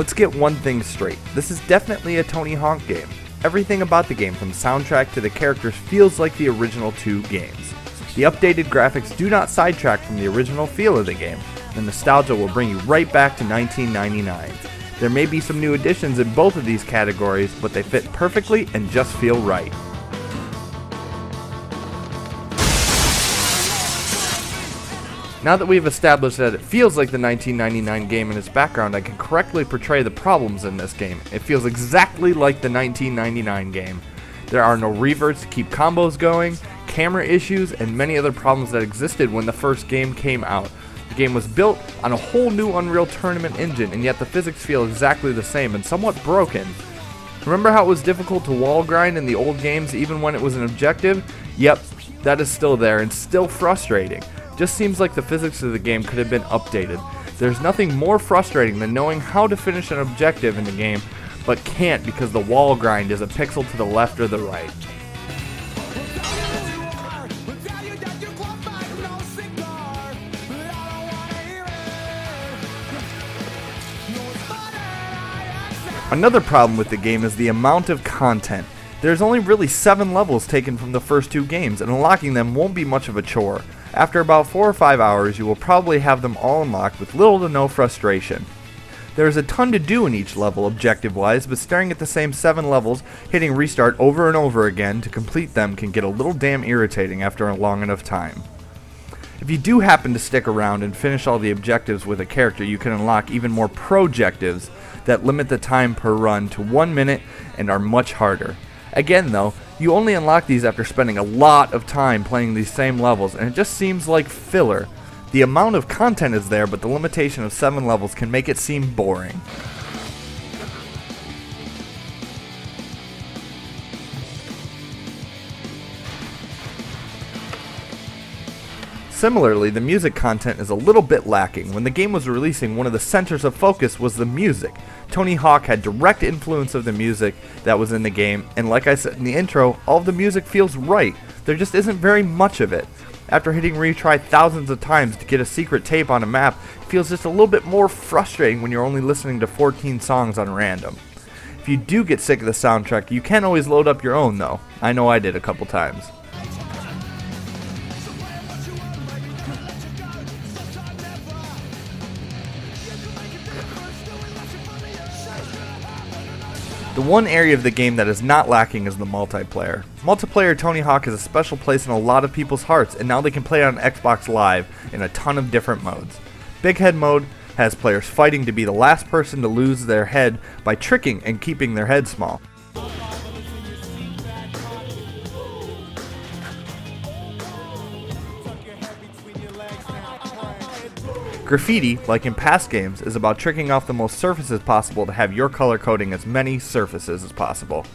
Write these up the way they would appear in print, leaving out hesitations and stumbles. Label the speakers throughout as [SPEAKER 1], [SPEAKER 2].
[SPEAKER 1] Let's get one thing straight. This is definitely a Tony Hawk game. Everything about the game, from soundtrack to the characters, feels like the original two games. The updated graphics do not sidetrack from the original feel of the game. The nostalgia will bring you right back to 1999. There may be some new additions in both of these categories, but they fit perfectly and just feel right. Now that we've established that it feels like the 1999 game in its background, I can correctly portray the problems in this game. It feels exactly like the 1999 game. There are no reverts to keep combos going, camera issues, and many other problems that existed when the first game came out. The game was built on a whole new Unreal Tournament engine, and yet the physics feel exactly the same and somewhat broken. Remember how it was difficult to wall grind in the old games even when it was an objective? Yep, that is still there and still frustrating. Just seems like the physics of the game could have been updated. There's nothing more frustrating than knowing how to finish an objective in the game, but can't because the wall grind is a pixel to the left or the right. Another problem with the game is the amount of content. There's only really 7 levels taken from the first two games, and unlocking them won't be much of a chore. After about 4 or 5 hours, you will probably have them all unlocked with little to no frustration. There is a ton to do in each level objective-wise, but staring at the same 7 levels, hitting restart over and over again to complete them can get a little damn irritating after a long enough time. If you do happen to stick around and finish all the objectives with a character, you can unlock even more projectives that limit the time per run to 1 minute and are much harder. Again though, you only unlock these after spending a lot of time playing these same levels, and it just seems like filler. The amount of content is there, but the limitation of 7 levels can make it seem boring. Similarly, the music content is a little bit lacking. When the game was releasing, one of the centers of focus was the music. Tony Hawk had direct influence of the music that was in the game, and like I said in the intro, all of the music feels right. There just isn't very much of it. After hitting retry thousands of times to get a secret tape on a map, it feels just a little bit more frustrating when you're only listening to 14 songs on random. If you do get sick of the soundtrack, you can always load up your own though. I know I did a couple times. The one area of the game that is not lacking is the multiplayer. Multiplayer Tony Hawk has a special place in a lot of people's hearts, and now they can play it on Xbox Live in a ton of different modes. Big Head mode has players fighting to be the last person to lose their head by tricking and keeping their head small. Graffiti, like in past games, is about tricking off the most surfaces possible to have your color coding as many surfaces as possible.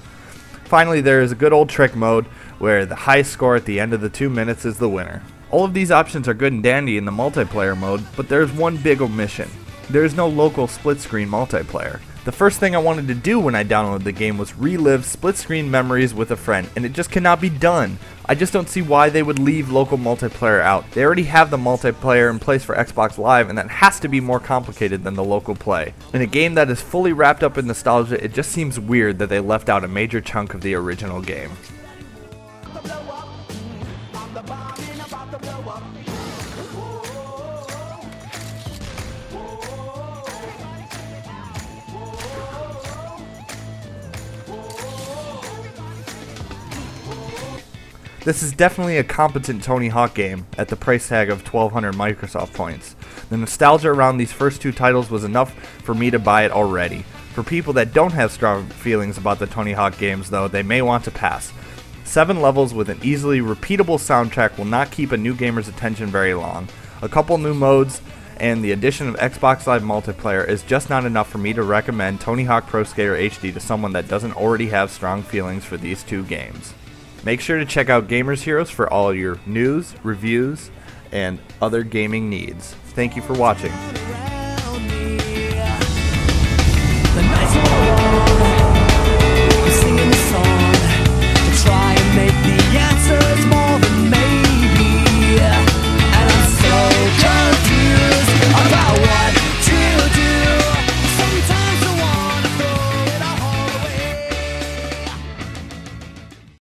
[SPEAKER 1] Finally, there is a good old trick mode where the highest score at the end of the 2 minutes is the winner. All of these options are good and dandy in the multiplayer mode, but there is one big omission. There is no local split-screen multiplayer. The first thing I wanted to do when I downloaded the game was relive split-screen memories with a friend, and it just cannot be done. I just don't see why they would leave local multiplayer out. They already have the multiplayer in place for Xbox Live, and that has to be more complicated than the local play. In a game that is fully wrapped up in nostalgia, it just seems weird that they left out a major chunk of the original game. This is definitely a competent Tony Hawk game at the price tag of 1,200 Microsoft points. The nostalgia around these first two titles was enough for me to buy it already. For people that don't have strong feelings about the Tony Hawk games though, they may want to pass. 7 levels with an easily repeatable soundtrack will not keep a new gamer's attention very long. A couple new modes and the addition of Xbox Live multiplayer is just not enough for me to recommend Tony Hawk Pro Skater HD to someone that doesn't already have strong feelings for these two games. Make sure to check out Gamers Heroes for all your news, reviews, and other gaming needs. Thank you for watching.